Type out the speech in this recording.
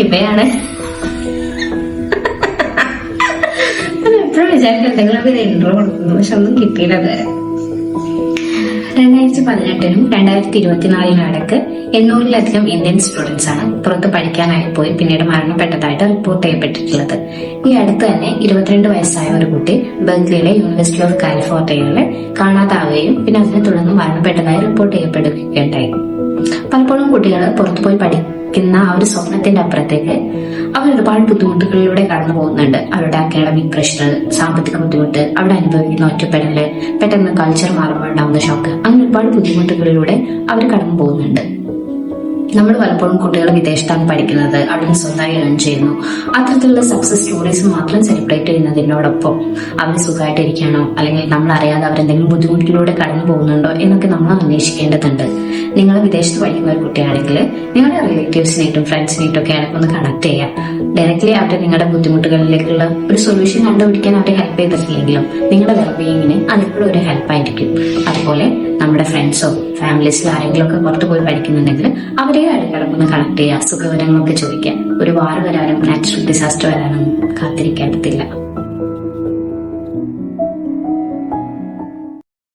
ഇവയാണ് എപ്പോഴും വിചാരിക്കും എന്തെങ്കിലും ഇത് ഇൻട്രോ കൊടുക്കുന്നു, പക്ഷെ ഒന്നും കിട്ടിയില്ല. 2018 2024 ഇടയ്ക്ക് 800-ലധികം ഇന്ത്യൻ സ്റ്റുഡൻസ് ആണ് പുറത്ത് പഠിക്കാനായി പോയി പിന്നീട് മരണപ്പെട്ടതായിട്ട് റിപ്പോർട്ട് ചെയ്യപ്പെട്ടിട്ടുള്ളത്. ഈ അടുത്ത് തന്നെ 22 വയസ്സായ ഒരു കുട്ടി ബെർക്ലിയിലെ യൂണിവേഴ്സിറ്റി ഓഫ് കാലിഫോർണിയയിൽ കാണാതാവുകയും പിന്നെ അതിനെ തുടർന്ന് മരണപ്പെട്ടതായി റിപ്പോർട്ട് ചെയ്യപ്പെടുകയുണ്ടായി. പലപ്പോഴും കുട്ടികൾ പുറത്തുപോയി പഠിക്കുന്ന ആ ഒരു സ്വപ്നത്തിന്റെ അപ്പുറത്തേക്ക് അവർ ഒരുപാട് ബുദ്ധിമുട്ടുകളിലൂടെ കടന്നു പോകുന്നുണ്ട്. അവരുടെ അക്കാഡമിക് പ്രഷർ, സാമ്പത്തിക ബുദ്ധിമുട്ട്, അവിടെ അനുഭവിക്കുന്ന ഒറ്റപ്പെടല്, പെട്ടെന്ന് കൾച്ചർ മാറുമ്പോൾ ഉണ്ടാകുന്ന ഷോക്ക്, അങ്ങനെ ഒരുപാട് ബുദ്ധിമുട്ടുകളിലൂടെ അവർ കടന്നു പോകുന്നുണ്ട്. നമ്മൾ പലപ്പോഴും കുട്ടികൾ വിദേശത്താണ് പഠിക്കുന്നത്, അവിടെ സ്വന്തമായി ഏൺ ചെയ്യുന്നു, അത്തരത്തിലുള്ള സക്സസ് സ്റ്റോറീസ് മാത്രം സെലിബ്രേറ്റ് ചെയ്യുന്നതിനോടൊപ്പം അവർ സുഖമായിട്ടിരിക്കണോ അല്ലെങ്കിൽ നമ്മൾ അറിയാതെ അവരെന്തെങ്കിലും ബുദ്ധിമുട്ടിലൂടെ കടന്നു പോകുന്നുണ്ടോ എന്നൊക്കെ നമ്മൾ അന്വേഷിക്കേണ്ടതുണ്ട്. നിങ്ങൾ വിദേശത്ത് പഠിക്കുന്ന ഒരു കുട്ടിയാണെങ്കിൽ നിങ്ങളുടെ റിലേറ്റീവ്സിനായിട്ടും ഫ്രണ്ട്സിനായിട്ടും ഒക്കെ ഒന്ന് കണക്ട് ചെയ്യാം. ഡയറക്റ്റ്ലി അവർ നിങ്ങളുടെ ബുദ്ധിമുട്ടുകളിലേക്കുള്ള ഒരു സൊല്യൂഷൻ കണ്ടുപിടിക്കാൻ അവരെ ഹെൽപ്പ് ചെയ്തിട്ടില്ലെങ്കിലും നിങ്ങളുടെ വെൽബീയിങ്ങിന് അതെപ്പോഴും ഒരു ഹെൽപ്പായിരിക്കും. അതുപോലെ നമ്മുടെ ഫ്രണ്ട്സോ ഫാമിലീസിലോ ആരെങ്കിലും ഒക്കെ പുറത്തു പോയി പഠിക്കുന്നുണ്ടെങ്കിൽ അവരെ അടുക്കളൊന്ന് കണക്ട് ചെയ്യുക, സുഖവിവരങ്ങളൊക്കെ ചോദിക്കുക. ഒരു വാർ വരാനും നാച്ചുറൽ ഡിസാസ്റ്റർ വരാനും കാത്തിരിക്കേണ്ടതില്ല.